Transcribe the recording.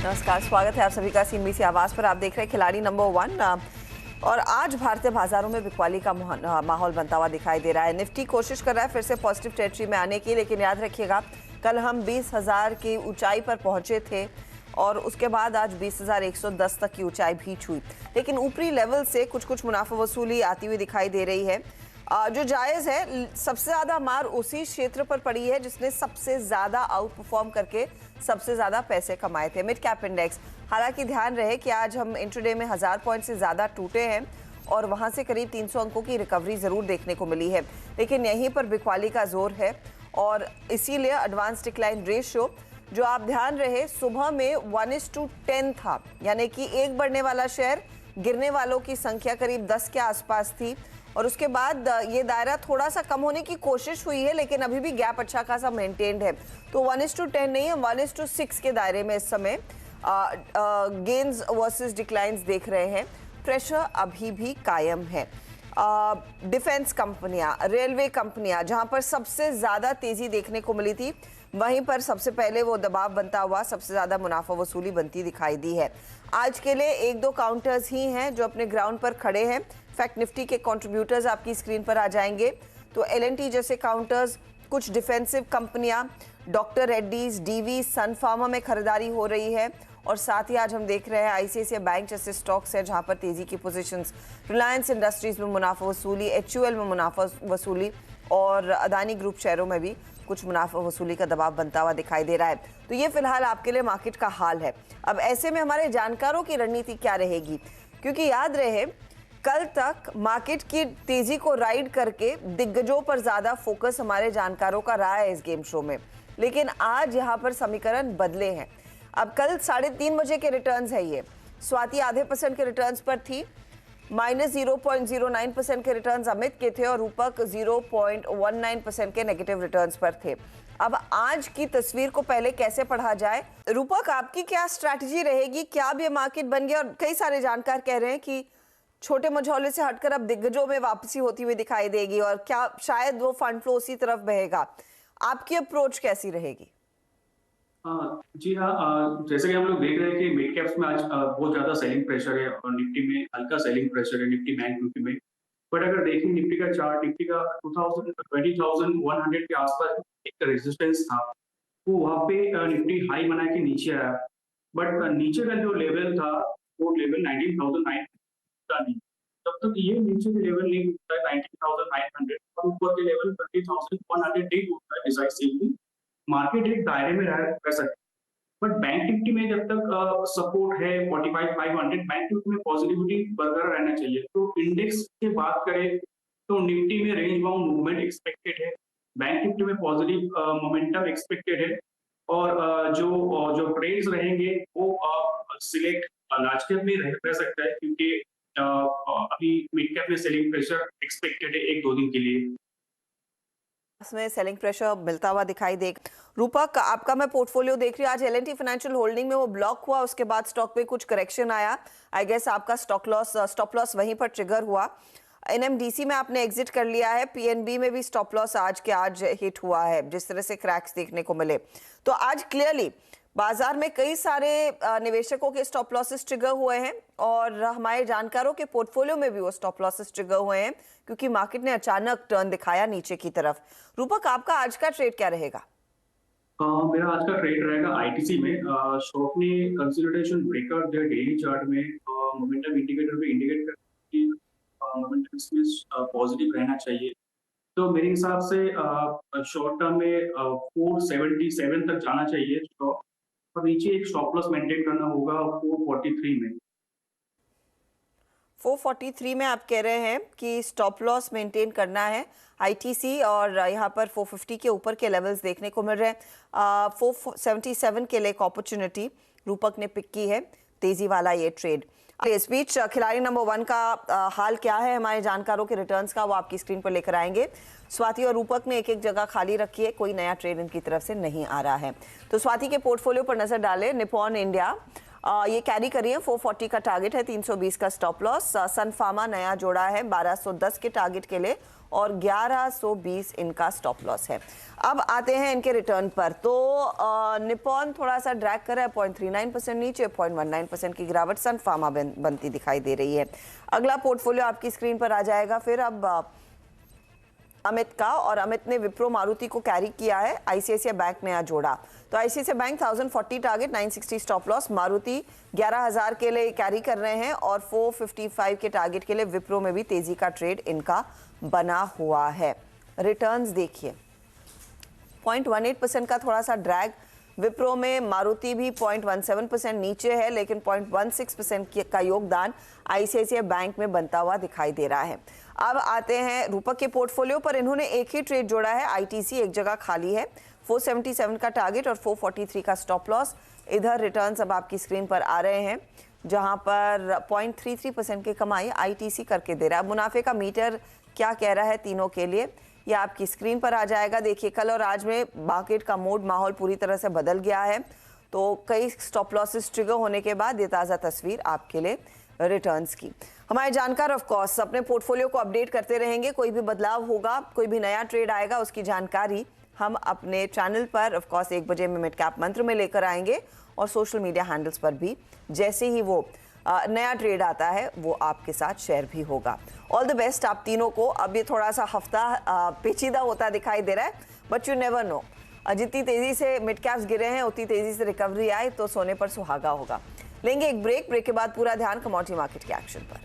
नमस्कार, स्वागत है आप सभी का सीएनबीसी आवाज पर। आप देख रहे हैं खिलाड़ी नंबर 1। और आज भारतीय बाजारों में बिकवाली का माहौल बनता हुआ दिखाई दे रहा है। निफ्टी कोशिश कर रहा है फिर से पॉजिटिव टेरिटरी में आने की, लेकिन याद रखिएगा कल हम 20,000 की ऊंचाई पर पहुंचे थे और उसके बाद आज 20,110 तक की ऊंचाई भी छुई, लेकिन ऊपरी लेवल से कुछ मुनाफा वसूली आती हुई दिखाई दे रही है। जो जायज़ है, सबसे ज़्यादा मार उसी क्षेत्र पर पड़ी है जिसने सबसे ज़्यादा आउट परफॉर्म करके सबसे ज़्यादा पैसे कमाए थे, मिड कैप इंडेक्स। हालांकि ध्यान रहे कि आज हम इंट्राडे में 1000 पॉइंट से ज़्यादा टूटे हैं और वहां से करीब 300 अंकों की रिकवरी ज़रूर देखने को मिली है, लेकिन यहीं पर बिकवाली का जोर है और इसीलिए एडवांस डिक्लाइन रेशियो जो आप ध्यान रहे सुबह में 1:10 था, यानी कि एक बढ़ने वाला शेयर गिरने वालों की संख्या करीब 10 के आसपास थी और उसके बाद ये दायरा थोड़ा सा कम होने की कोशिश हुई है, लेकिन अभी भी गैप अच्छा खासा मेंटेन्ड है। तो 1:10 नहीं है, 1:6 के दायरे में इस समय गेन्स वर्सेस डिक्लाइंस देख रहे हैं। प्रेशर अभी भी कायम है। डिफेंस कंपनियां, रेलवे कंपनियां, जहां पर सबसे ज्यादा तेजी देखने को मिली थी, वहीं पर सबसे पहले वो दबाव बनता हुआ सबसे ज्यादा मुनाफा वसूली बनती दिखाई दी है। आज के लिए एक दो काउंटर्स ही हैं जो अपने ग्राउंड पर खड़े हैं। फैक्ट निफ्टी के कंट्रीब्यूटर्स आपकी स्क्रीन पर आ जाएंगे। तो एल&टी जैसे काउंटर्स, कुछ डिफेंसिव कंपनियां, डॉक्टर रेड्डीज, डीवी, सन फार्मा में खरीदारी हो रही है और साथ ही आज हम देख रहे हैं आईसीआईसीआई बैंक जैसे स्टॉक्स है जहां पर तेजी की पोजीशंस। रिलायंस इंडस्ट्रीज में मुनाफा वसूली, एचयूएल में मुनाफा वसूली और अदानी ग्रुप शेयरों में भी कुछ मुनाफा वसूली का दबाव बनता हुआ दिखाई दे रहा है। तो ये फिलहाल आपके लिए मार्केट का हाल है। अब ऐसे में हमारे जानकारों की रणनीति क्या रहेगी, क्योंकि याद रहे कल तक मार्केट की तेजी को राइड करके दिग्गजों पर ज्यादा फोकस हमारे जानकारों का रहा है इस गेम शो में, लेकिन आज यहाँ पर समीकरण बदले हैं। अब कल 3:30 बजे के रिटर्न्स है, ये स्वाति ½ % के रिटर्न्स पर थी, -0.09% के रिटर्न्स अमित के थे और रूपक 0.19% के नेगेटिव रिटर्न्स पर थे। अब आज की तस्वीर को पहले कैसे पढ़ा जाए, रूपक आपकी क्या स्ट्रैटेजी रहेगी? क्या अब ये मार्केट बन गया? और कई सारे जानकार कह रहे हैं कि छोटे मझौले से हटकर अब दिग्गजों में वापसी होती हुई दिखाई देगी और क्या शायद वो फंड फ्लो उसी तरफ बहेगा। आपकी अप्रोच कैसी रहेगी? जी हाँ, जैसे कि हम लोग देख रहे हैं कि मिड कैप्स में आज बहुत ज़्यादा सेलिंग प्रेशर है और निफ्टी में हल्का सेलिंग प्रेशर है, निफ्टी बैंक निफ्टी में। बट अगर देखें निफ्टी का चार्ट, निफ्टी का 20,100 के आसपास एक रेजिस्टेंस था, वो वहाँ पे निफ्टी हाई बना के नीचे आया। बट नीचे का जो लेवल था वो लेवल 19,900 का नहीं। तब तक ये नीचे के लेवल नहीं उठता है 19,900 और ऊपर के लेवल 20,100 नहीं उठता है डिसाइसिवली। मार्केट एक दायरे में रह सकता है। बट बैंक निफ्टी में जब तक सपोर्ट है 45,500, बैंक निफ्टी में पॉजिटिविटी बरकरार रहना चाहिए। तो इंडेक्स की बात करें तो निफ्टी में रेंज बाउंड मूवमेंट एक्सपेक्टेड है, बैंक निफ्टी में पॉजिटिव मोमेंटम एक्सपेक्टेड है और जो ट्रेड्स रहेंगे वो सिलेक्ट लार्ज कैप में रह सकता है, क्योंकि अभी मिड कैप में सेलिंग प्रेशर एक्सपेक्टेड है 1-2 दिन के लिए। इसमें सेलिंग प्रेशर मिलता हुआ दिखाई दे। रूपक, आपका मैं पोर्टफोलियो देख रही हूँ, आज एल&टी फाइनेंशियल होल्डिंग में वो ब्लॉक हुआ, उसके बाद स्टॉक पे कुछ करेक्शन आया। आई गेस आपका स्टॉप लॉस वहीं पर ट्रिगर हुआ। एनएमडीसी में आपने एग्जिट कर लिया है, पीएनबी में भी स्टॉप लॉस आज के आज हिट हुआ है, जिस तरह से क्रैक्स देखने को मिले। तो आज क्लियरली बाजार में कई सारे निवेशकों के स्टॉप लॉसेस ट्रिगर हुए हैं और हमारे जानकारों के पोर्टफोलियो में भी वो स्टॉप लॉसेस ट्रिगर हुए हैं, क्योंकि मार्केट ने अचानक टर्न दिखाया नीचे की तरफ। रूपक, आपका आज का ट्रेड क्या रहेगा? मेरा आज का ट्रेड रहेगा आईटीसी में। शॉप ने कंसोलिडेशन ब्रेकआउट दिया डेली चार्ट में, मोमेंटम इंडिकेटर पे इंडिकेट कर कि मोमेंटम इसमें पॉजिटिव रहना चाहिए। तो मेरे हिसाब से शॉर्ट टर्म में 477 तक जाना चाहिए स्टॉक और नीचे एक स्टॉप लॉस मेंटेन करना होगा 443 में। 443 में आप कह रहे हैं कि स्टॉप लॉस मेंटेन करना है आईटीसी, और यहाँ पर 450 के ऊपर के लेवल्स देखने को मिल रहे हैं। 477 के लिए एक अपॉर्चुनिटी रूपक ने पिक की है, तेजी वाला ये ट्रेड। इस बीच खिलाड़ी नंबर 1 का हाल क्या है हमारे जानकारों के रिटर्न्स का, वो आपकी स्क्रीन पर लेकर आएंगे। स्वाति और रूपक ने एक एक जगह खाली रखी है, कोई नया ट्रेड इनकी तरफ से नहीं आ रहा है। तो स्वाति के पोर्टफोलियो पर नजर डालें। निप्पॉन इंडिया ये कैरी करिए, 440 का टारगेट है, 320 का स्टॉप लॉस। सन फार्मा नया जोड़ा है 1210 के टारगेट के लिए और 1120 इनका स्टॉप लॉस है। अब आते हैं इनके रिटर्न पर, तो निपॉन थोड़ा सा ड्रैग कर रहा है, 0.39% नीचे, 0.19% की गिरावट सन फार्मा बनती दिखाई दे रही है। अगला पोर्टफोलियो आपकी स्क्रीन पर आ जाएगा फिर अब अमित का, और अमित ने विप्रो मारुति को कैरी किया है, आईसीआईसीआई बैंक नया जोड़ा। तो ICICI bank 1040 target, 960 stop loss, Maruti 11,000 के लिए कैरी कर रहे हैं और 455 के टारगेट के लिए विप्रो में भी तेजी का ट्रेड इनका बना हुआ है। रिटर्न्स देखिए, 0.18% का थोड़ा सा ड्रैग विप्रो में, मारुति भी 0.17% नीचे है, लेकिन 0.16% का योगदान आईसीआईसीआई बैंक में बनता हुआ दिखाई दे रहा है। अब आते हैं रूपक के पोर्टफोलियो पर, इन्होंने एक ही ट्रेड जोड़ा है, आईटीसी एक जगह खाली है, 477 का टारगेट और 443 का स्टॉप लॉस। इधर रिटर्न्स अब आपकी स्क्रीन पर आ रहे हैं, जहां पर 0.33% की कमाई आईटीसी करके दे रहा है। मुनाफे का मीटर क्या कह रहा है तीनों के लिए, ये आपकी स्क्रीन पर आ जाएगा। देखिए, कल और आज में मार्केट का मूड माहौल पूरी तरह से बदल गया है, तो कई स्टॉप लॉसेस ट्रिगर होने के बाद ये ताज़ा तस्वीर आपके लिए रिटर्न्स की। हमारे जानकार ऑफ कोर्स अपने पोर्टफोलियो को अपडेट करते रहेंगे, कोई भी बदलाव होगा, कोई भी नया ट्रेड आएगा, उसकी जानकारी हम अपने चैनल पर ऑफ कोर्स 1 बजे में मिड कैप मंत्र में लेकर आएंगे और सोशल मीडिया हैंडल्स पर भी जैसे ही वो नया ट्रेड आता है वो आपके साथ शेयर भी होगा। ऑल द बेस्ट आप तीनों को। अब ये थोड़ा सा हफ्ता पेचीदा होता दिखाई दे रहा है, बट यू नेवर नो, जितनी तेजी से मिड कैप्स गिरे हैं उतनी तेजी से रिकवरी आए तो सोने पर सुहागा होगा। लेंगे एक ब्रेक के बाद पूरा ध्यान कमोडिटी मार्केट के एक्शन पर।